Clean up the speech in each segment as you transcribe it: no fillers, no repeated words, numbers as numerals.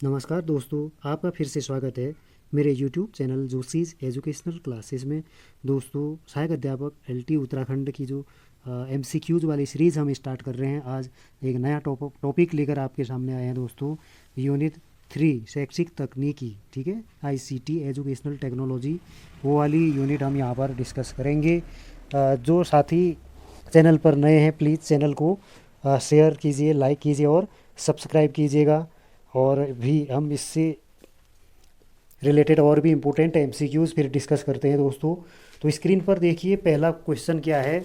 नमस्कार दोस्तों, आपका फिर से स्वागत है मेरे यूट्यूब चैनल जोशीज़ एजुकेशनल क्लासेस में। दोस्तों, सहायक अध्यापक एलटी उत्तराखंड की जो एमसीक्यूज़ वाली सीरीज़ हम स्टार्ट कर रहे हैं। आज एक नया टॉपिक लेकर आपके सामने आए हैं दोस्तों। यूनिट 3 शैक्षिक तकनीकी, ठीक है, आईसीटी एजुकेशनल टेक्नोलॉजी, वो वाली यूनिट हम यहाँ पर डिस्कस करेंगे। जो साथी चैनल पर नए हैं, प्लीज़ चैनल को शेयर कीजिए, लाइक कीजिए और सब्सक्राइब कीजिएगा। और भी हम इससे रिलेटेड और भी इम्पोर्टेंट एमसीक्यूज़ फिर डिस्कस करते हैं दोस्तों। तो स्क्रीन पर देखिए, पहला क्वेश्चन क्या है।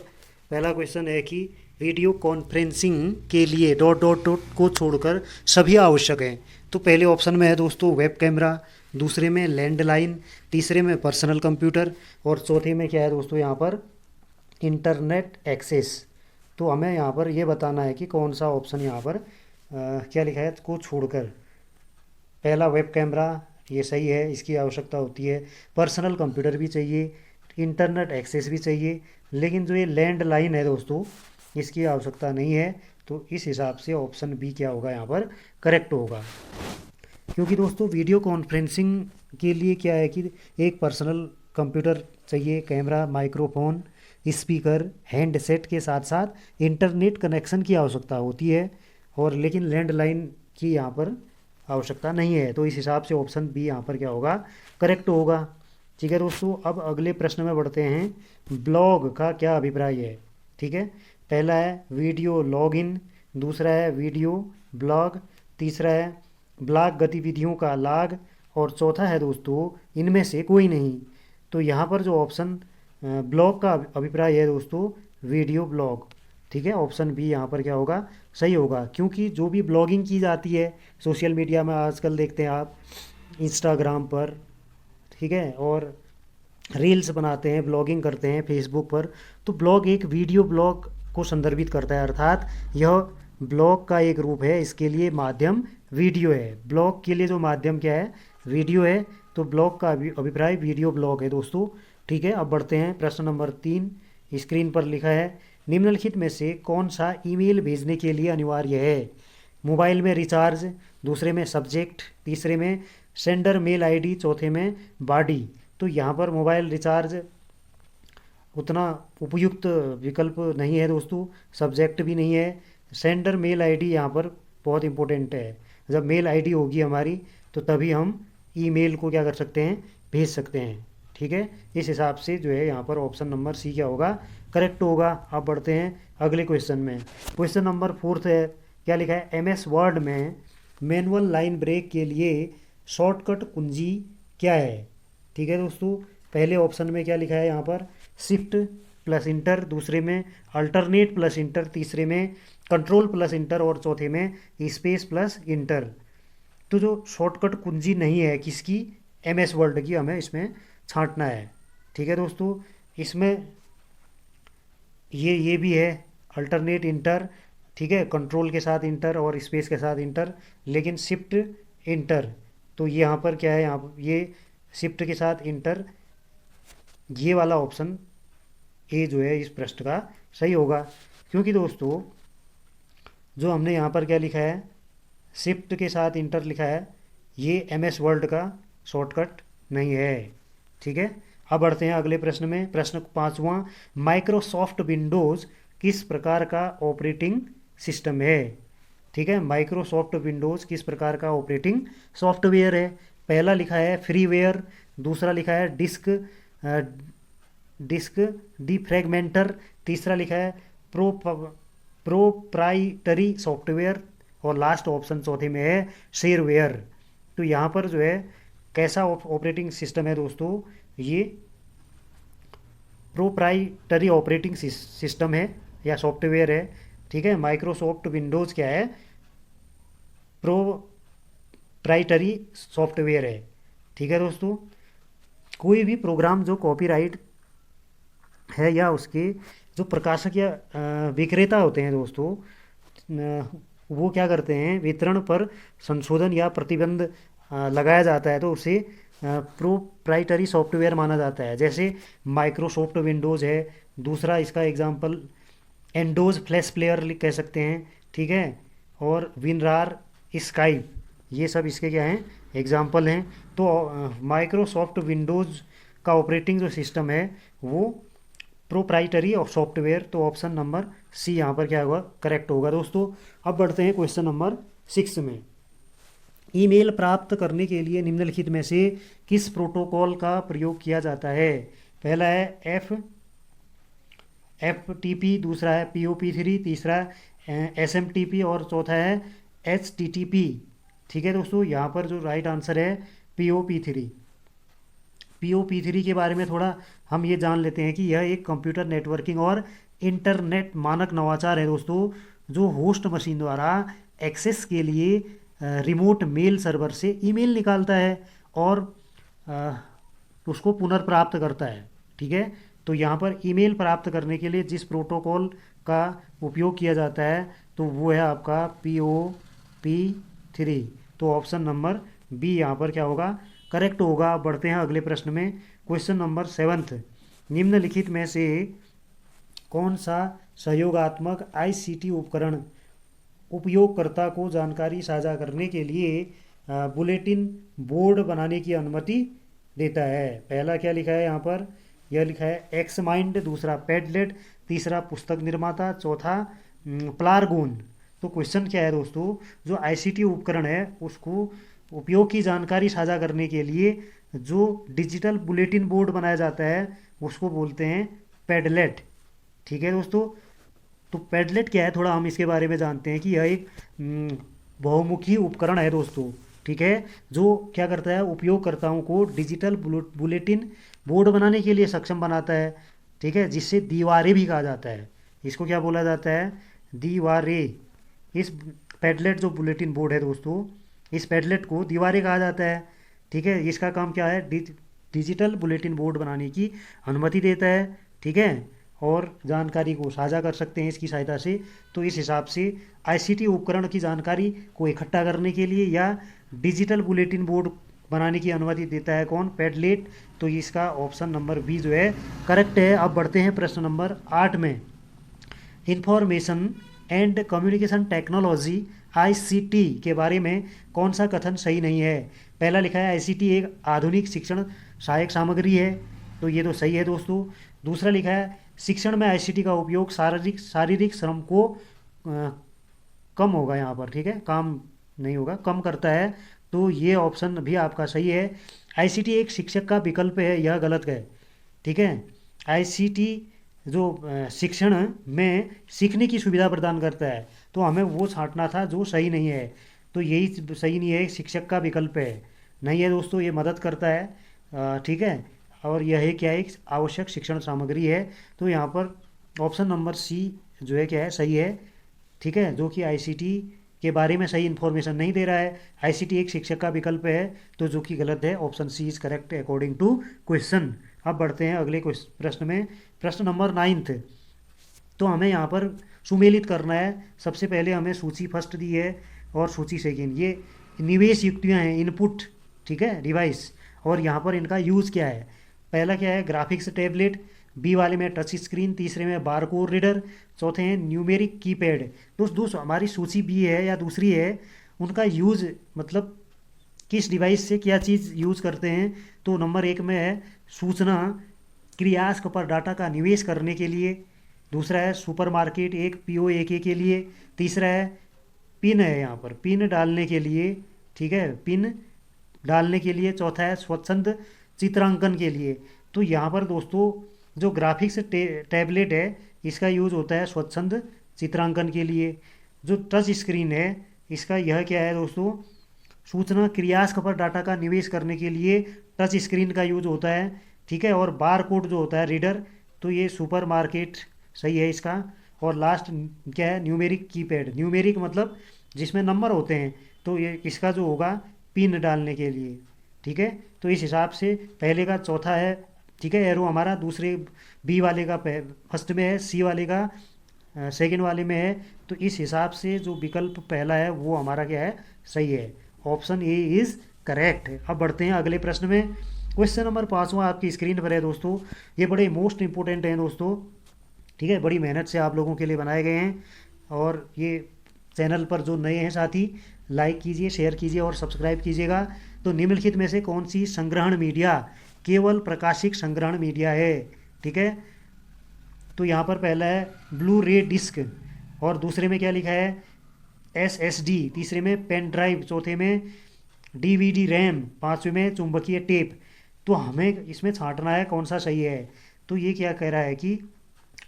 पहला क्वेश्चन है कि वीडियो कॉन्फ्रेंसिंग के लिए डॉट डॉट डॉट को छोड़कर सभी आवश्यक हैं। तो पहले ऑप्शन में है दोस्तों वेब कैमरा, दूसरे में लैंडलाइन, तीसरे में पर्सनल कंप्यूटर और चौथे में क्या है दोस्तों यहाँ पर इंटरनेट एक्सेस। तो हमें यहाँ पर ये बताना है कि कौन सा ऑप्शन यहाँ पर क्या लिखा है को छोड़कर। पहला वेब कैमरा, ये सही है, इसकी आवश्यकता होती है। पर्सनल कंप्यूटर भी चाहिए, इंटरनेट एक्सेस भी चाहिए, लेकिन जो ये लैंडलाइन है दोस्तों, इसकी आवश्यकता नहीं है। तो इस हिसाब से ऑप्शन बी क्या होगा यहाँ पर करेक्ट होगा। क्योंकि दोस्तों वीडियो कॉन्फ्रेंसिंग के लिए क्या है कि एक पर्सनल कंप्यूटर चाहिए, कैमरा, माइक्रोफोन, स्पीकर, हैंडसेट के साथ साथ इंटरनेट कनेक्शन की आवश्यकता होती है। और लेकिन लैंडलाइन की यहाँ पर आवश्यकता नहीं है। तो इस हिसाब से ऑप्शन बी यहाँ पर क्या होगा करेक्ट होगा। ठीक है दोस्तों, अब अगले प्रश्न में बढ़ते हैं। ब्लॉग का क्या अभिप्राय है। ठीक है, पहला है वीडियो लॉगिन, दूसरा है वीडियो ब्लॉग, तीसरा है ब्लॉग गतिविधियों का लॉग और चौथा है दोस्तों इनमें से कोई नहीं। तो यहाँ पर जो ऑप्शन ब्लॉग का अभिप्राय है दोस्तों वीडियो ब्लॉग। ठीक है, ऑप्शन बी यहाँ पर क्या होगा सही होगा। क्योंकि जो भी ब्लॉगिंग की जाती है सोशल मीडिया में, आजकल देखते हैं आप इंस्टाग्राम पर, ठीक है, और रील्स बनाते हैं, ब्लॉगिंग करते हैं फेसबुक पर। तो ब्लॉग एक वीडियो ब्लॉग को संदर्भित करता है, अर्थात यह ब्लॉग का एक रूप है। इसके लिए माध्यम वीडियो है। ब्लॉग के लिए जो माध्यम क्या है वीडियो है। तो ब्लॉग का अभिप्राय वीडियो ब्लॉग है दोस्तों। ठीक है, अब बढ़ते हैं प्रश्न नंबर 3। स्क्रीन पर लिखा है निम्नलिखित में से कौन सा ईमेल भेजने के लिए अनिवार्य है। मोबाइल में रिचार्ज, दूसरे में सब्जेक्ट, तीसरे में सेंडर मेल आईडी, चौथे में बॉडी। तो यहाँ पर मोबाइल रिचार्ज उतना उपयुक्त विकल्प नहीं है दोस्तों, सब्जेक्ट भी नहीं है। सेंडर मेल आईडी यहाँ पर बहुत इंपॉर्टेंट है। जब मेल आईडी होगी हमारी तो तभी हम ईमेल को क्या कर सकते हैं भेज सकते हैं। ठीक है, इस हिसाब से जो है यहाँ पर ऑप्शन नंबर सी क्या होगा करेक्ट होगा। अब बढ़ते हैं अगले क्वेश्चन में। क्वेश्चन नंबर 4 है, क्या लिखा है एमएस वर्ड में मैनुअल लाइन ब्रेक के लिए शॉर्टकट कुंजी क्या है। ठीक है दोस्तों, पहले ऑप्शन में क्या लिखा है यहाँ पर शिफ्ट प्लस इंटर, दूसरे में अल्टरनेट प्लस इंटर, तीसरे में कंट्रोल प्लस इंटर और चौथे में स्पेस प्लस इंटर। तो जो शॉर्टकट कुंजी नहीं है किसकी एमएस वर्ड की, हमें इसमें छांटना है। ठीक है दोस्तों, इसमें ये भी है अल्टरनेट इंटर, ठीक है, कंट्रोल के साथ इंटर और स्पेस के साथ इंटर, लेकिन शिफ्ट इंटर। तो ये यहाँ पर क्या है, यहाँ पर ये शिफ्ट के साथ इंटर, ये वाला ऑप्शन ए जो है इस प्रश्न का सही होगा। क्योंकि दोस्तों जो हमने यहाँ पर क्या लिखा है शिफ्ट के साथ इंटर लिखा है, ये एमएस वर्ड का शॉर्टकट नहीं है। ठीक है, अब बढ़ते हैं अगले प्रश्न में। प्रश्न 5वां, माइक्रोसॉफ्ट विंडोज़ किस प्रकार का ऑपरेटिंग सिस्टम है। ठीक है, माइक्रोसॉफ्ट विंडोज़ किस प्रकार का ऑपरेटिंग सॉफ्टवेयर है। पहला लिखा है फ्रीवेयर, दूसरा लिखा है डिस्क डिफ्रैगमेंटर, तीसरा लिखा है प्रोप्राइटरी सॉफ्टवेयर और लास्ट ऑप्शन चौथे में है शेयरवेयर। तो यहाँ पर जो है कैसा ऑपरेटिंग सिस्टम है दोस्तों, ये प्रोप्राइटरी ऑपरेटिंग सिस्टम है या सॉफ्टवेयर है। ठीक है, माइक्रोसॉफ्ट विंडोज़ क्या है प्रोप्राइटरी सॉफ्टवेयर है। ठीक है दोस्तों, कोई भी प्रोग्राम जो कॉपीराइट है या उसके जो प्रकाशक या विक्रेता होते हैं दोस्तों, वो क्या करते हैं वितरण पर संशोधन या प्रतिबंध लगाया जाता है तो उसे प्रोप्राइटरी सॉफ्टवेयर माना जाता है। जैसे माइक्रोसॉफ्ट विंडोज़ है, दूसरा इसका एग्जांपल एंडोज फ्लैश प्लेयर कह सकते हैं। ठीक है, और विनरार स्काइप ये सब इसके क्या हैं, एग्जाम्पल हैं। तो माइक्रोसॉफ्ट विंडोज़ का ऑपरेटिंग जो सिस्टम है वो प्रोप्राइटरी और सॉफ्टवेयर, तो ऑप्शन नंबर सी यहाँ पर क्या होगा, करेक्ट होगा दोस्तों। अब बढ़ते हैं क्वेश्चन नंबर 6 में। ईमेल प्राप्त करने के लिए निम्नलिखित में से किस प्रोटोकॉल का प्रयोग किया जाता है? पहला है FTP, दूसरा है POP3, तीसरा SMTP और चौथा है HTTP। ठीक है दोस्तों, यहाँ पर जो राइट आंसर है POP3। POP3 के बारे में थोड़ा हम ये जान लेते हैं कि यह एक कंप्यूटर नेटवर्किंग और इंटरनेट मानक नवाचार है दोस्तों, जो होस्ट मशीन द्वारा एक्सेस के लिए रिमोट मेल सर्वर से ईमेल निकालता है और अ, उसको पुनर्प्राप्त करता है। ठीक है, तो यहाँ पर ईमेल प्राप्त करने के लिए जिस प्रोटोकॉल का उपयोग किया जाता है तो वो है आपका POP3। तो ऑप्शन नंबर बी यहाँ पर क्या होगा, करेक्ट होगा। बढ़ते हैं अगले प्रश्न में। क्वेश्चन नंबर 7, निम्नलिखित में से कौन सा सहयोगात्मक ICT उपकरण उपयोगकर्ता को जानकारी साझा करने के लिए बुलेटिन बोर्ड बनाने की अनुमति देता है? पहला क्या लिखा है यहाँ पर, यह लिखा है एक्स माइंड, दूसरा पैडलेट, तीसरा पुस्तक निर्माता, चौथा प्लारगोन। तो क्वेश्चन क्या है दोस्तों, जो ICT उपकरण है उसको उपयोग की जानकारी साझा करने के लिए जो डिजिटल बुलेटिन बोर्ड बनाया जाता है उसको बोलते हैं पैडलेट। ठीक है दोस्तों, तो पैडलेट क्या है, थोड़ा हम इसके बारे में जानते हैं कि यह एक बहुमुखी उपकरण है दोस्तों। ठीक है, जो क्या करता है, उपयोगकर्ताओं को डिजिटल बुलेटिन बोर्ड बनाने के लिए सक्षम बनाता है। ठीक है, जिससे दीवारें भी कहा जाता है, इसको क्या बोला जाता है, दीवारें। इस पैडलेट जो बुलेटिन बोर्ड है दोस्तों, इस पैडलेट को दीवारें कहा जाता है। ठीक है, इसका काम क्या है, डिजिटल बुलेटिन बोर्ड बनाने की अनुमति देता है। ठीक है, और जानकारी को साझा कर सकते हैं इसकी सहायता से। तो इस हिसाब से ICT उपकरण की जानकारी को इकट्ठा करने के लिए या डिजिटल बुलेटिन बोर्ड बनाने की अनुमति देता है कौन, पैडलेट। तो इसका ऑप्शन नंबर बी जो है करेक्ट है। अब बढ़ते हैं प्रश्न नंबर 8 में। Information and communication technology ICT के बारे में कौन सा कथन सही नहीं है? पहला लिखा है ICT एक आधुनिक शिक्षण सहायक सामग्री है, तो ये तो सही है दोस्तों। दूसरा लिखा है शिक्षण में ICT का उपयोग शारीरिक श्रम को कम होगा, यहाँ पर ठीक है, काम नहीं होगा, कम करता है। तो ये ऑप्शन भी आपका सही है। ICT एक शिक्षक का विकल्प है, यह गलत है। ठीक है, ICT जो शिक्षण में सीखने की सुविधा प्रदान करता है, तो हमें वो छांटना था जो सही नहीं है। तो यही सही नहीं है, शिक्षक का विकल्प है, नहीं है दोस्तों, ये मदद करता है। ठीक है, और यह है क्या, एक आवश्यक शिक्षण सामग्री है। तो यहाँ पर ऑप्शन नंबर सी जो है क्या है, सही है। ठीक है, जो कि ICT के बारे में सही इन्फॉर्मेशन नहीं दे रहा है। ICT एक शिक्षक का विकल्प है, तो जो कि गलत है, option C is correct according to question. अब बढ़ते हैं अगले प्रश्न में। प्रश्न नंबर 9, तो हमें यहाँ पर सुमेलित करना है। सबसे पहले हमें सूची फर्स्ट दी है और सूची सेकेंड, ये निवेश युक्तियाँ हैं, इनपुट, ठीक है, डिवाइस, और यहाँ पर इनका यूज़ क्या है। पहला क्या है, ग्राफिक्स टैबलेट, बी वाले में टच स्क्रीन, तीसरे में बारकोड रीडर, चौथे हैं न्यूमेरिक कीपैड। दोस्तों हमारी सूची बी है या दूसरी है, उनका यूज़ मतलब किस डिवाइस से क्या चीज़ यूज़ करते हैं। तो नंबर 1 में है सूचना कियास्क पर डाटा का निवेश करने के लिए, दूसरा है सुपरमार्केट एक POAK के लिए, तीसरा है पिन है, यहाँ पर पिन डालने के लिए, ठीक है, पिन डालने के लिए, चौथा है स्वच्छंद चित्रांकन के लिए। तो यहाँ पर दोस्तों जो ग्राफिक्स टैबलेट है इसका यूज़ होता है स्वच्छंद चित्रांकन के लिए। जो टच स्क्रीन है इसका यह क्या है दोस्तों, सूचना कियास्क पर डाटा का निवेश करने के लिए टच स्क्रीन का यूज होता है। ठीक है, और बार कोड जो होता है रीडर, तो ये सुपर मार्केट सही है इसका। और लास्ट क्या है, न्यूमेरिक कीपैड, न्यूमेरिक मतलब जिसमें नंबर होते हैं, तो ये इसका जो होगा पिन डालने के लिए। ठीक है, तो इस हिसाब से पहले का चौथा है, ठीक है, एरो हमारा, दूसरे बी वाले का फर्स्ट में है, सी वाले का सेकंड वाले में है। तो इस हिसाब से जो विकल्प पहला है वो हमारा क्या है, सही है, ऑप्शन ए इज़ करेक्ट। अब बढ़ते हैं अगले प्रश्न में। क्वेश्चन नंबर 5वां आपकी स्क्रीन पर है दोस्तों, ये बड़े मोस्ट इंपॉर्टेंट हैं दोस्तों। ठीक है, बड़ी मेहनत से आप लोगों के लिए बनाए गए हैं, और ये चैनल पर जो नए हैं साथी लाइक कीजिए, शेयर कीजिए और सब्सक्राइब कीजिएगा। तो निम्नलिखित में से कौन सी संग्रहण मीडिया केवल प्रकाशिक संग्रहण मीडिया है? ठीक है, तो यहाँ पर पहला है ब्लू रे डिस्क, और दूसरे में क्या लिखा है SSD, तीसरे में पेन ड्राइव, चौथे में DVD रैम, पांचवे में चुंबकीय टेप। तो हमें इसमें छांटना है कौन सा सही है। तो ये क्या कह रहा है कि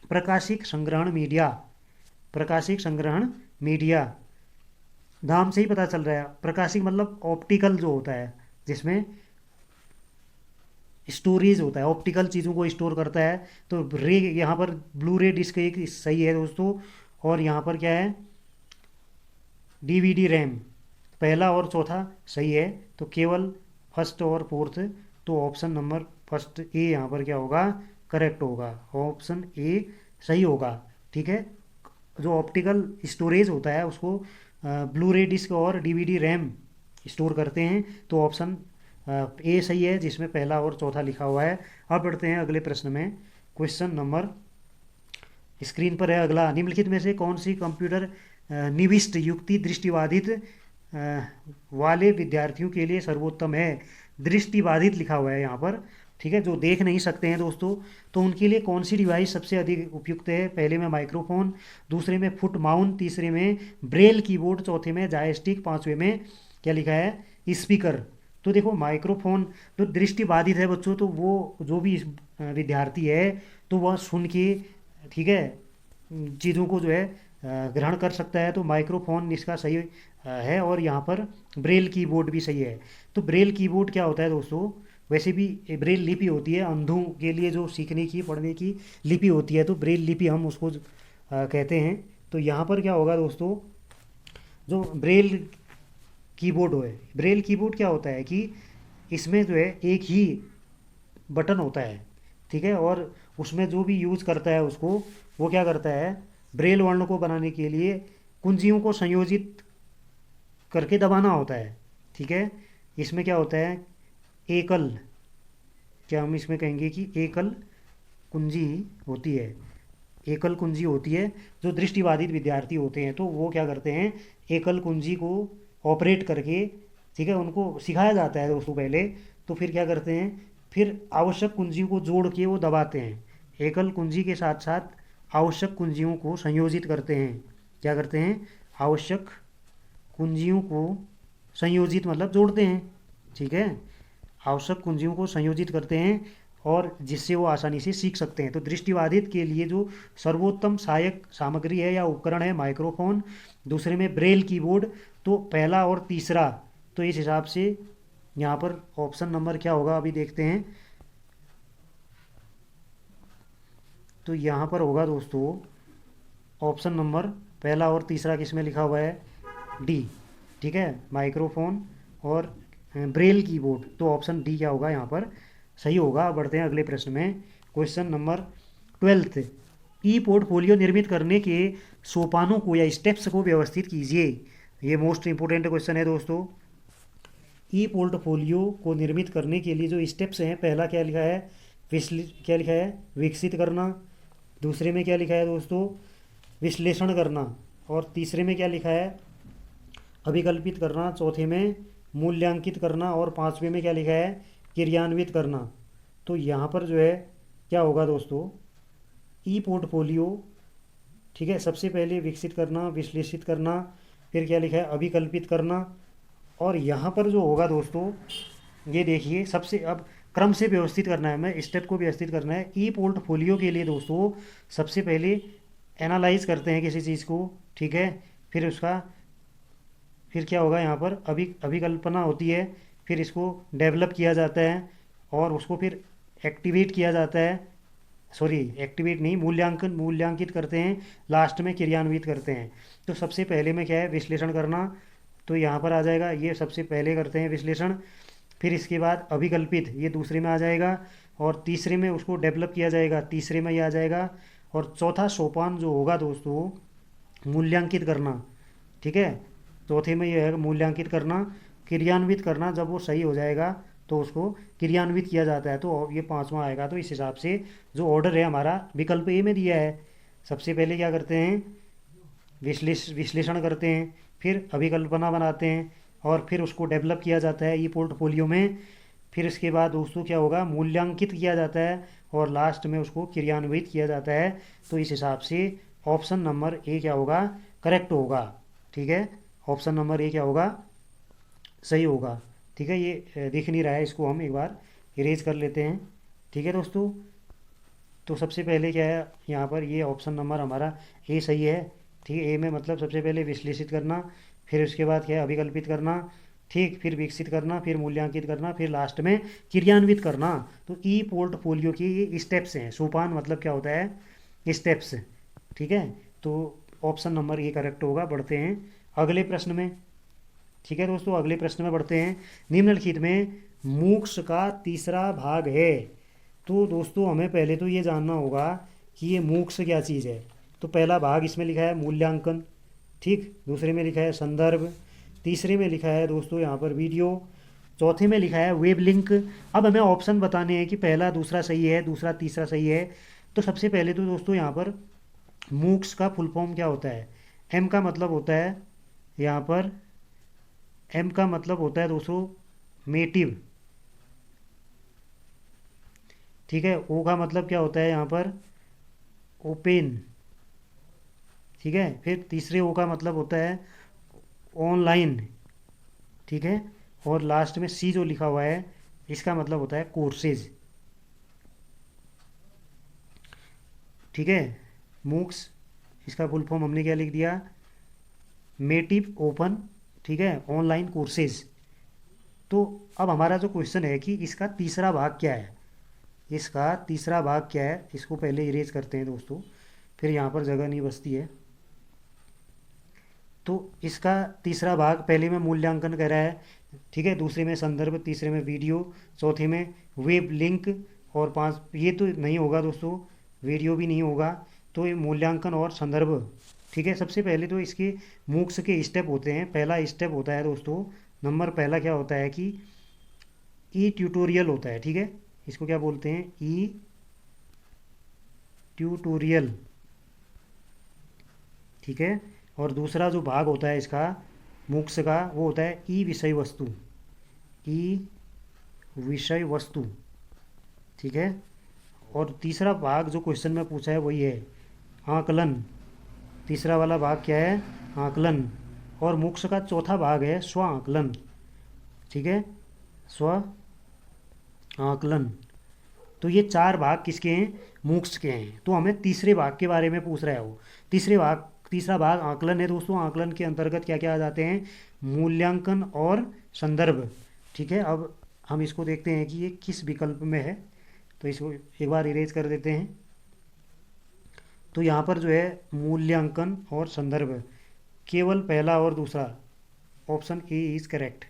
प्रकाशिक संग्रहण मीडिया, प्रकाशिक संग्रहण मीडिया, नाम से ही पता चल रहा है। प्रकाशिक मतलब ऑप्टिकल जो होता है, जिसमें स्टोरेज होता है, ऑप्टिकल चीज़ों को स्टोर करता है। तो रे यहाँ पर ब्लू रे डिस्क एक सही है दोस्तों। और यहाँ पर क्या है DVD रैम, पहला और चौथा सही है। तो केवल फर्स्ट और फोर्थ, तो ऑप्शन नंबर फर्स्ट ए यहाँ पर क्या होगा, करेक्ट होगा, ऑप्शन ए सही होगा। ठीक है, जो ऑप्टिकल स्टोरेज होता है उसको ब्लू रे डिस्क और DVD रैम स्टोर करते हैं। तो ऑप्शन ए सही है, जिसमें पहला और चौथा लिखा हुआ है। अब बढ़ते हैं अगले प्रश्न में। क्वेश्चन नंबर स्क्रीन पर है अगला, निम्नलिखित में से कौन सी कंप्यूटर निविष्ट युक्ति दृष्टिबाधित वाले विद्यार्थियों के लिए सर्वोत्तम है? दृष्टिबाधित लिखा हुआ है यहाँ पर, ठीक है, जो देख नहीं सकते हैं दोस्तों, तो उनके लिए कौन सी डिवाइस सबसे अधिक उपयुक्त है? पहले में माइक्रोफोन, दूसरे में फुट माउंट, तीसरे में ब्रेल कीबोर्ड, चौथे में जॉयस्टिक, पांचवे में क्या लिखा है स्पीकर। तो देखो माइक्रोफोन जो दृष्टिबाधित है बच्चों, तो वो जो भी विद्यार्थी है तो वह सुन के, ठीक है, चीज़ों को जो है ग्रहण कर सकता है। तो माइक्रोफोन इसका सही है। और यहाँ पर ब्रेल कीबोर्ड भी सही है। तो ब्रेल कीबोर्ड क्या होता है दोस्तों, वैसे भी ब्रेल लिपि होती है अंधों के लिए, जो सीखने की पढ़ने की लिपि होती है, तो ब्रेल लिपि हम उसको कहते हैं। तो यहाँ पर क्या होगा दोस्तों, जो ब्रेल कीबोर्ड है, ब्रेल कीबोर्ड क्या होता है कि इसमें जो है एक ही बटन होता है, ठीक है, और उसमें जो भी यूज़ करता है उसको, वो क्या करता है, ब्रेल वर्ण को बनाने के लिए कुंजियों को संयोजित करके दबाना होता है। ठीक है, इसमें क्या होता है एकल, क्या हम इसमें कहेंगे कि एकल कुंजी होती है, एकल कुंजी होती है। जो दृष्टिबाधित विद्यार्थी होते हैं तो वो क्या करते हैं, एकल कुंजी को ऑपरेट करके, ठीक है, उनको सिखाया जाता है दोस्तों पहले। तो फिर क्या करते हैं, फिर आवश्यक कुंजियों को जोड़ के वो दबाते हैं। एकल कुंजी के साथ साथ आवश्यक कुंजियों को संयोजित करते हैं। क्या करते हैं, आवश्यक कुंजियों को संयोजित मतलब जोड़ते हैं। ठीक है, आवश्यक कुंजियों को संयोजित करते हैं, और जिससे वो आसानी से सीख सकते हैं। तो दृष्टिबाधित के लिए जो सर्वोत्तम सहायक सामग्री है या उपकरण है माइक्रोफोन, दूसरे में ब्रेल कीबोर्ड, तो पहला और तीसरा। तो इस हिसाब से यहाँ पर ऑप्शन नंबर क्या होगा अभी देखते हैं। तो यहाँ पर होगा दोस्तों ऑप्शन नंबर पहला और तीसरा किसमें लिखा हुआ है, डी। ठीक है, माइक्रोफोन और ब्रेल कीबोर्ड, तो ऑप्शन डी क्या होगा यहाँ पर सही होगा। बढ़ते हैं अगले प्रश्न में। क्वेश्चन नंबर 12, ई पोर्टफोलियो निर्मित करने के सोपानों को या स्टेप्स को व्यवस्थित कीजिए। ये मोस्ट इंपोर्टेंट क्वेश्चन है दोस्तों। ई पोर्टफोलियो को निर्मित करने के लिए जो स्टेप्स हैं, पहला क्या लिखा है, क्या लिखा है, विकसित करना। दूसरे में क्या लिखा है दोस्तों, विश्लेषण करना। और तीसरे में क्या लिखा है, अभिकल्पित करना। चौथे में मूल्यांकित करना। और पांचवे में क्या लिखा है, क्रियान्वित करना। तो यहाँ पर जो है क्या होगा दोस्तों, ई पोर्टफोलियो, ठीक है, सबसे पहले विकसित करना, विश्लेषित करना, फिर क्या लिखा है, अभिकल्पित करना। और यहाँ पर जो होगा दोस्तों, ये देखिए, सबसे अब क्रम से व्यवस्थित करना है, हमें स्टेप को व्यवस्थित करना है। ई पोर्टफोलियो के लिए दोस्तों सबसे पहले एनालाइज करते हैं किसी चीज़ को, ठीक है, फिर उसका, फिर क्या होगा यहाँ पर अभिकल्पना होती है, फिर इसको डेवलप किया जाता है, और उसको फिर एक्टिवेट किया जाता है, सॉरी एक्टिवेट नहीं, मूल्यांकित करते हैं, लास्ट में क्रियान्वित करते हैं। तो सबसे पहले में क्या है, विश्लेषण करना। तो यहाँ पर आ जाएगा, ये सबसे पहले करते हैं विश्लेषण। फिर इसके बाद अभिकल्पित, ये दूसरे में आ जाएगा, और तीसरे में उसको डेवलप किया जाएगा, तीसरे में ये आ जाएगा। और चौथा सोपान जो होगा दोस्तों, मूल्यांकित करना। ठीक है, चौथे में ये है मूल्यांकित करना, क्रियान्वित करना। जब वो सही हो जाएगा तो उसको क्रियान्वित किया जाता है। तो ये पांचवा आएगा। तो इस हिसाब से जो ऑर्डर है हमारा विकल्प ए में दिया है। सबसे पहले क्या करते हैं, विश्लेषण करते हैं, फिर अभिकल्पना बनाते हैं और फिर उसको डेवलप किया जाता है ई पोर्टफोलियो में। फिर इसके बाद दोस्तों क्या होगा, मूल्यांकित किया जाता है और लास्ट में उसको क्रियान्वित किया जाता है। तो इस हिसाब से ऑप्शन नंबर ए क्या होगा, करेक्ट होगा। ठीक है, ऑप्शन नंबर ए क्या होगा, सही होगा। ठीक है, ये दिख नहीं रहा है, इसको हम एक बार इरेज कर लेते हैं। ठीक है दोस्तों, तो सबसे पहले क्या है यहाँ पर, ये ऑप्शन नंबर हमारा ए सही है। ठीक है, ए में मतलब सबसे पहले विश्लेषित करना, फिर उसके बाद क्या है अभिकल्पित करना, ठीक, फिर विकसित करना, फिर मूल्यांकित करना, फिर लास्ट में क्रियान्वित करना। तो ई पोर्टफोलियो की ये स्टेप्स हैं। सोपान मतलब क्या होता है, स्टेप्स। ठीक है, तो ऑप्शन नंबर ए करेक्ट होगा। बढ़ते हैं अगले प्रश्न में। ठीक है दोस्तों, अगले प्रश्न में बढ़ते हैं। निम्नलिखित में मोक्ष का तीसरा भाग है। तो दोस्तों हमें पहले तो ये जानना होगा कि ये मोक्ष क्या चीज़ है। तो पहला भाग इसमें लिखा है मूल्यांकन, ठीक, दूसरे में लिखा है संदर्भ, तीसरे में लिखा है दोस्तों यहाँ पर वीडियो, चौथे में लिखा है वेब लिंक। अब हमें ऑप्शन बताने हैं कि पहला दूसरा सही है, दूसरा तीसरा सही है। तो सबसे पहले तो दोस्तों यहाँ पर मूक्स का फुल फॉर्म क्या होता है। एम का मतलब होता है यहाँ पर, एम का मतलब होता है दोस्तों मेटिव। ठीक है, ओ का मतलब क्या होता है यहाँ पर, ओपन। ठीक है, फिर तीसरे ओ का मतलब होता है ऑनलाइन। ठीक है, और लास्ट में सी जो लिखा हुआ है इसका मतलब होता है कोर्सेज। ठीक है, मूक्स इसका फुल फॉर्म हमने क्या लिख दिया, मेटिव ओपन, ठीक है, ऑनलाइन कोर्सेज। तो अब हमारा जो क्वेश्चन है कि इसका तीसरा भाग क्या है, इसका तीसरा भाग क्या है, इसको पहले इरेज करते हैं दोस्तों, फिर यहाँ पर जगह नहीं बचती है। तो इसका तीसरा भाग, पहले में मूल्यांकन कह रहा है, ठीक है, दूसरे में संदर्भ, तीसरे में वीडियो, चौथे में वेब लिंक, और पांच, ये तो नहीं होगा दोस्तों, वीडियो भी नहीं होगा। तो ये मूल्यांकन और संदर्भ। ठीक है, सबसे पहले तो इसके मूक्स के स्टेप होते हैं। पहला स्टेप होता है दोस्तों, नंबर पहला क्या होता है कि ई ट्यूटोरियल होता है। ठीक है, इसको क्या बोलते हैं, ई ट्यूटोरियल। ठीक है, और दूसरा जो भाग होता है इसका मूक्स का, वो होता है ई विषय वस्तु, ई विषय वस्तु। ठीक है, और तीसरा भाग जो क्वेश्चन में पूछा है वही है आकलन। तीसरा वाला भाग क्या है, आकलन। और मूक्स का चौथा भाग है स्व आकलन। ठीक है, स्व आकलन। तो ये चार भाग किसके हैं, मूक्स के हैं। तो हमें तीसरे भाग के बारे में पूछ रहा है वो। तीसरा भाग आकलन है दोस्तों। आकलन के अंतर्गत क्या क्या आ जाते हैं, मूल्यांकन और संदर्भ। ठीक है, अब हम इसको देखते हैं कि ये किस विकल्प में है। तो इसको एक बार इरेज कर देते हैं। तो यहाँ पर जो है मूल्यांकन और संदर्भ, केवल पहला और दूसरा, ऑप्शन ए इज करेक्ट।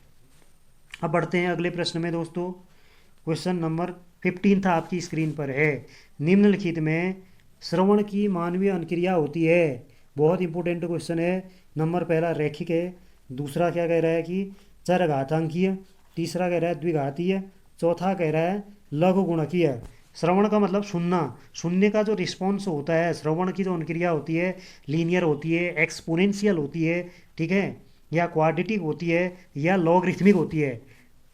अब बढ़ते हैं अगले प्रश्न में दोस्तों। क्वेश्चन नंबर 15 था, आपकी स्क्रीन पर है। निम्नलिखित में श्रवण की मानवीय अनुक्रिया होती है। बहुत इंपॉर्टेंट क्वेश्चन है। नंबर पहला रैखिक है, दूसरा क्या कह रहा है कि चरघातांकीय, तीसरा कह रहा है द्विघातीय, चौथा कह रहा है लघु गुणकीय। श्रवण का मतलब सुनना, सुनने का जो रिस्पॉन्स होता है, श्रवण की जो अनुक्रिया होती है लीनियर होती है, एक्सपोनेंशियल होती है, ठीक है, या क्वाड्रेटिक होती है, या लॉगरिथमिक होती है।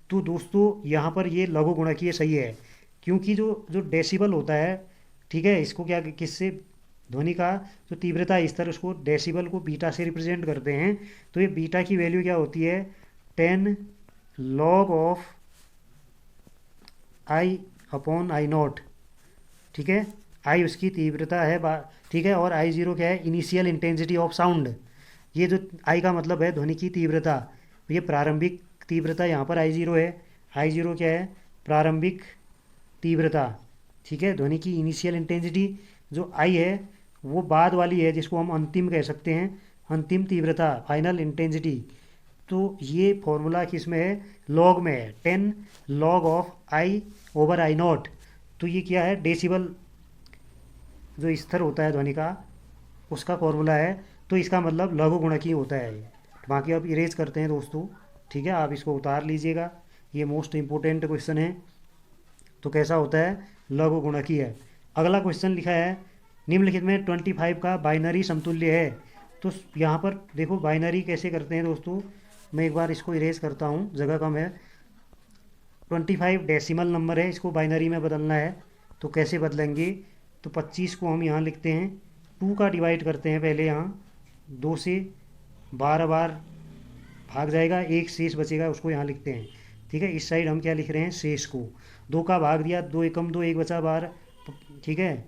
तो दोस्तों यहाँ पर ये लघु गुणकीय सही है, क्योंकि जो जो डेसिबल होता है, ठीक है, इसको क्या किससे, ध्वनि का जो तीव्रता स्तर, उसको डेसिबल को बीटा से रिप्रेजेंट करते हैं। तो ये बीटा की वैल्यू क्या होती है, 10 log of I upon I not. ठीक है, आई उसकी तीव्रता है, ठीक है, और आई जीरो क्या है, इनिशियल इंटेंसिटी ऑफ साउंड। ये जो आई का मतलब है ध्वनि की तीव्रता, ये प्रारंभिक तीव्रता यहाँ पर आई जीरो है। आई जीरो क्या है, प्रारंभिक तीव्रता। ठीक है, ध्वनि की इनिशियल इंटेंसिटी जो आई है वो बाद वाली है, जिसको हम अंतिम कह सकते हैं, अंतिम तीव्रता, फाइनल इंटेंसिटी। तो ये फॉर्मूला किस में है, लॉग में है, 10 log of I over I not. तो ये क्या है, डेसिबल जो स्तर होता है ध्वनि का, उसका फॉर्मूला है। तो इसका मतलब लघु गुणकीय होता है ये। बाकी अब इरेज करते हैं दोस्तों। ठीक है, आप इसको उतार लीजिएगा, ये मोस्ट इंपॉर्टेंट क्वेश्चन है। तो कैसा होता है, लघु गुणकीय है। अगला क्वेश्चन लिखा है, निम्नलिखित में 25 का बाइनरी समतुल्य है। तो यहाँ पर देखो बाइनरी कैसे करते हैं दोस्तों, मैं एक बार इसको इरेज करता हूँ, जगह कम है। 25 डेसिमल नंबर है, इसको बाइनरी में बदलना है तो कैसे बदलेंगे, तो 25 को हम यहाँ लिखते हैं, 2 का डिवाइड करते हैं पहले, यहाँ 2 से 12 बार भाग जाएगा, एक शेष बचेगा, उसको यहाँ लिखते हैं। ठीक है, इस साइड हम क्या लिख रहे हैं, शेष को। 2 का भाग दिया, 2 एकम 2, एक बचा बार, ठीक है,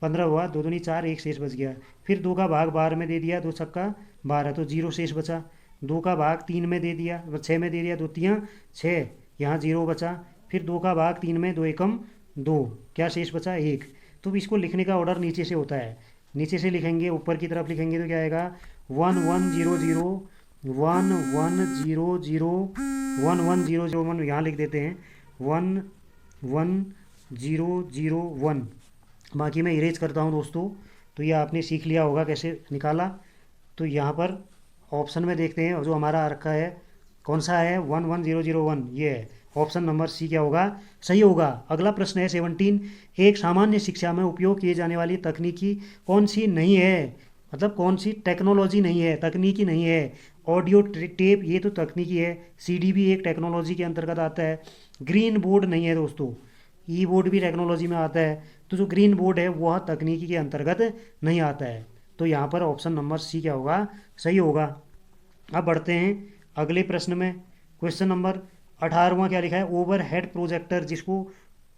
15 हुआ, 2 दूनी 4, एक शेष बच गया। फिर 2 का भाग 12 में दे दिया, 2 छक्का 12, तो 0 शेष बचा। 2 का भाग 3 में दे दिया, 6 में दे दिया, 2 तियाँ 6, यहाँ 0 बचा। फिर 2 का भाग 3 में, 2 एकम 2, क्या शेष बचा, 1। तो इसको लिखने का ऑर्डर नीचे से होता है, नीचे से लिखेंगे, ऊपर की तरफ लिखेंगे तो क्या आएगा, 1 1 0 0 1 1 0 0 1 1 0 0 1, यहाँ लिख देते हैं 1 1 0 0 1। बाकी मैं इरेज करता हूँ दोस्तों, तो ये आपने सीख लिया होगा कैसे निकाला। तो यहाँ पर ऑप्शन में देखते हैं, जो हमारा आ रखा है कौन सा है, 1 1 0 0 1, ये है ऑप्शन नंबर सी, क्या होगा, सही होगा। अगला प्रश्न है 17, एक सामान्य शिक्षा में उपयोग किए जाने वाली तकनीकी कौन सी नहीं है, मतलब कौन सी टेक्नोलॉजी नहीं है, तकनीकी नहीं है। ऑडियो टेप, ये तो तकनीकी है। सीडी भी एक टेक्नोलॉजी के अंतर्गत आता है। ग्रीन बोर्ड नहीं है दोस्तों, ई बोर्ड भी टेक्नोलॉजी में आता है, तो जो ग्रीन बोर्ड है वह तकनीकी के अंतर्गत नहीं आता है। तो यहाँ पर ऑप्शन नंबर सी क्या होगा, सही होगा। अब बढ़ते हैं अगले प्रश्न में। क्वेश्चन नंबर 18वां क्या लिखा है, ओवर हेड प्रोजेक्टर, जिसको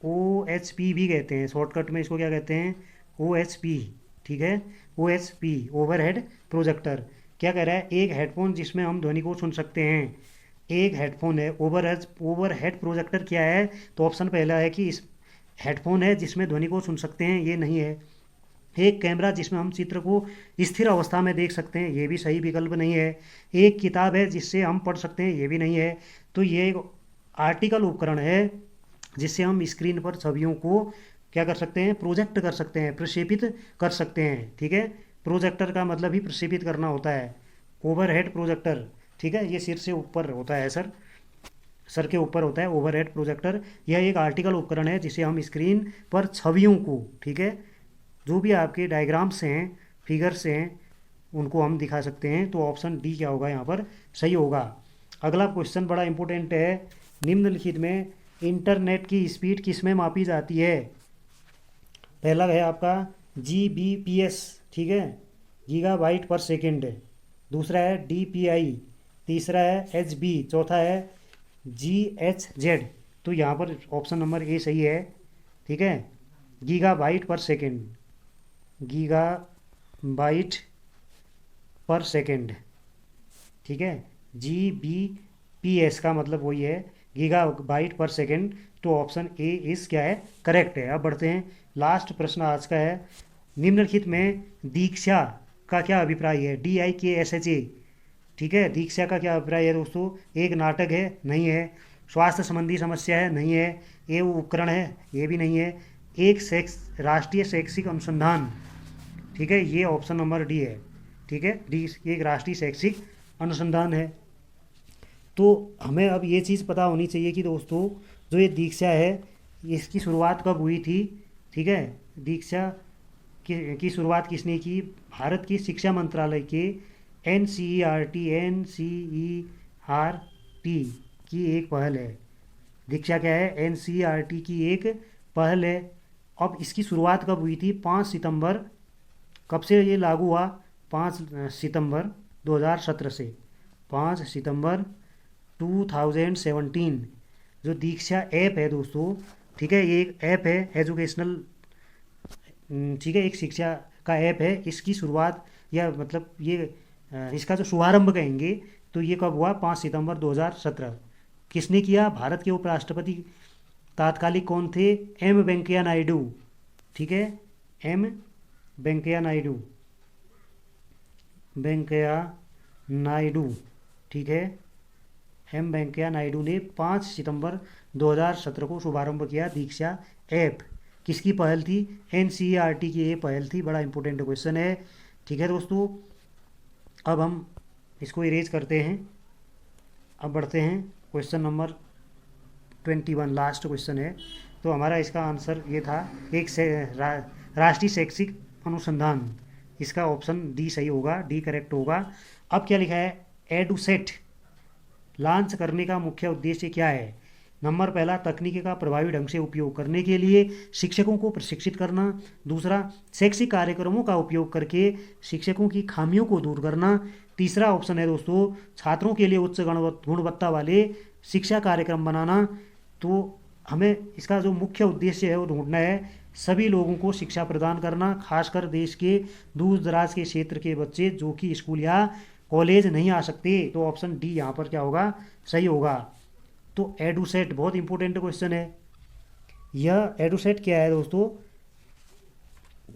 OHP भी कहते हैं, शॉर्टकट में इसको क्या कहते हैं, OHP। ठीक है, OHP ओवर हेड प्रोजेक्टर। क्या कह रहा है, एक हेडफोन जिसमें हम ध्वनि को सुन सकते हैं, एक हेडफोन है। ओवर हेड प्रोजेक्टर क्या है, तो ऑप्शन पहला है कि इस हेडफोन है जिसमें ध्वनि को सुन सकते हैं, ये नहीं है। एक कैमरा जिसमें हम चित्र को स्थिर अवस्था में देख सकते हैं, ये भी सही विकल्प नहीं है। एक किताब है जिससे हम पढ़ सकते हैं, ये भी नहीं है। तो ये एक आर्टिकल उपकरण है जिससे हम स्क्रीन पर छवियों को क्या कर सकते हैं, प्रोजेक्ट कर सकते हैं, प्रक्षेपित कर सकते हैं। ठीक है, प्रोजेक्टर का मतलब ही प्रक्षेपित करना होता है, ओवरहेड प्रोजेक्टर। ठीक है, ये सिर से ऊपर होता है, सर के ऊपर होता है ओवरहेड प्रोजेक्टर। यह एक आर्टिकल उपकरण है जिसे हम स्क्रीन पर छवियों को, ठीक है, जो भी आपके डायग्राम्स हैं, फिगर्स हैं, उनको हम दिखा सकते हैं। तो ऑप्शन डी क्या होगा यहाँ पर, सही होगा। अगला क्वेश्चन बड़ा इंपॉर्टेंट है, निम्नलिखित में इंटरनेट की स्पीड किस में मापी जाती है। पहला है आपका GBps, ठीक है, गीगाबाइट पर सेकेंड। दूसरा है DPI, तीसरा है HB, चौथा है GHz। तो यहाँ पर ऑप्शन नंबर ए सही है। ठीक है, गीगाबाइट पर सेकेंड, गीगाबाइट पर सेकेंड। ठीक है, GBps का मतलब वही है, गीगाबाइट पर सेकेंड। तो ऑप्शन ए इस क्या है, करेक्ट है। अब बढ़ते हैं, लास्ट प्रश्न आज का है, निम्नलिखित में दीक्षा का क्या अभिप्राय है, DIKSHA। ठीक है, दीक्षा का क्या अभिप्राय है दोस्तों, एक नाटक है, नहीं है। स्वास्थ्य संबंधी समस्या है, नहीं है। ये वो उपकरण है, ये भी नहीं है। एक राष्ट्रीय शैक्षिक अनुसंधान, ठीक है, ये ऑप्शन नंबर डी है। ठीक है, डी एक राष्ट्रीय शैक्षिक अनुसंधान है। तो हमें अब ये चीज़ पता होनी चाहिए कि दोस्तों जो ये दीक्षा है इसकी शुरुआत कब हुई थी। ठीक है, दीक्षा की शुरुआत किसने की, भारत की शिक्षा मंत्रालय के NCERT की एक पहल है। दीक्षा क्या है, NCERT की एक पहल है। अब इसकी शुरुआत कब हुई थी, 5 सितंबर, कब से ये लागू हुआ, 5 सितंबर 2017 से, 5 सितंबर 2017। जो दीक्षा ऐप है दोस्तों, ठीक है, ये एक ऐप है एजुकेशनल, ठीक है, एक शिक्षा का ऐप है। इसकी शुरुआत या मतलब ये इसका जो शुभारंभ कहेंगे तो ये कब हुआ, 5 सितंबर 2017। किसने किया, भारत के उपराष्ट्रपति तात्कालिक कौन थे, M वेंकैया नायडू। ठीक है, M वेंकैया नायडू, ठीक है, M वेंकैया नायडू ने 5 सितंबर 2017 को शुभारंभ किया दीक्षा ऐप। किसकी पहल थी, NCERT की ये पहल थी। बड़ा इंपॉर्टेंट क्वेश्चन है। ठीक है दोस्तों, अब हम इसको इरेज करते हैं। अब बढ़ते हैं क्वेश्चन नंबर 21, लास्ट क्वेश्चन है। तो हमारा इसका आंसर ये था, एक राष्ट्रीय शैक्षिक अनुसंधान, इसका ऑप्शन डी सही होगा, डी करेक्ट होगा। अब क्या लिखा है, एडुसेट लॉन्च करने का मुख्य उद्देश्य क्या है? नंबर पहला, तकनीकी का प्रभावी ढंग से उपयोग करने के लिए शिक्षकों को प्रशिक्षित करना। दूसरा, शैक्षिक कार्यक्रमों का उपयोग करके शिक्षकों की खामियों को दूर करना। तीसरा ऑप्शन है दोस्तों, छात्रों के लिए उच्च गुणवत्ता वाले शिक्षा कार्यक्रम बनाना। तो हमें इसका जो मुख्य उद्देश्य है वो ढूंढना है, सभी लोगों को शिक्षा प्रदान करना, खासकर देश के दूर दराज के क्षेत्र के बच्चे जो कि स्कूल या कॉलेज नहीं आ सकते। तो ऑप्शन डी यहाँ पर क्या होगा, सही होगा। तो एडुसेट बहुत इंपॉर्टेंट क्वेश्चन है। यह एडुसेट क्या है दोस्तों,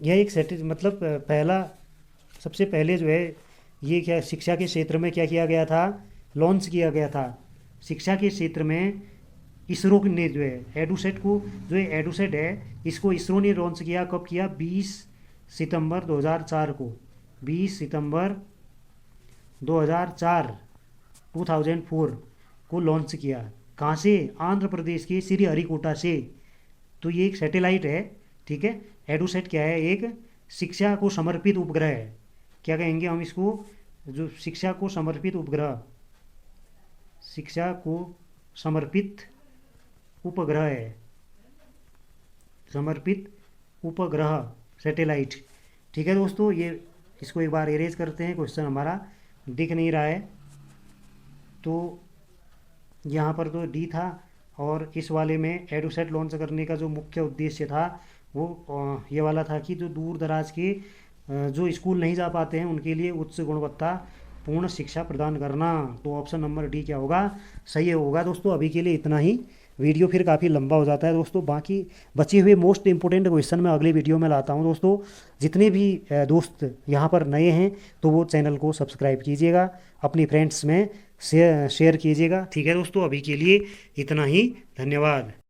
यह एक सेट मतलब पहला सबसे पहले जो है ये क्या शिक्षा के क्षेत्र में क्या किया गया था, लॉन्च किया गया था। शिक्षा के क्षेत्र में इसरो ने जो है एडुसेट को, जो है एडुसेट है इसको इसरो ने लॉन्च किया। कब किया, 20 सितंबर 2004 को, 20 सितंबर 2004 2004 को लॉन्च किया। कहाँ से, आंध्र प्रदेश के श्रीहरिकोटा से। तो ये एक सैटेलाइट है, ठीक है। एडुसेट क्या है, एक शिक्षा को समर्पित उपग्रह है। क्या कहेंगे हम इसको, जो शिक्षा को समर्पित उपग्रह, शिक्षा को समर्पित उपग्रह है, समर्पित उपग्रह सैटेलाइट, ठीक है दोस्तों। ये इसको एक बार इरेज करते हैं, क्वेश्चन हमारा दिख नहीं रहा है। तो यहाँ पर तो डी था, और इस वाले में एडुसेट लॉन्च करने का जो मुख्य उद्देश्य था वो ये वाला था कि जो दूर दराज के जो स्कूल नहीं जा पाते हैं उनके लिए उच्च गुणवत्ता पूर्ण शिक्षा प्रदान करना। तो ऑप्शन नंबर डी क्या होगा, सही होगा दोस्तों। अभी के लिए इतना ही, वीडियो फिर काफ़ी लंबा हो जाता है दोस्तों। बाकी बचे हुए मोस्ट इंपोर्टेंट क्वेश्चन मैं अगले वीडियो में लाता हूं दोस्तों। जितने भी दोस्त यहाँ पर नए हैं तो वो चैनल को सब्सक्राइब कीजिएगा, अपनी फ्रेंड्स में शेयर कीजिएगा, ठीक है दोस्तों। अभी के लिए इतना ही, धन्यवाद।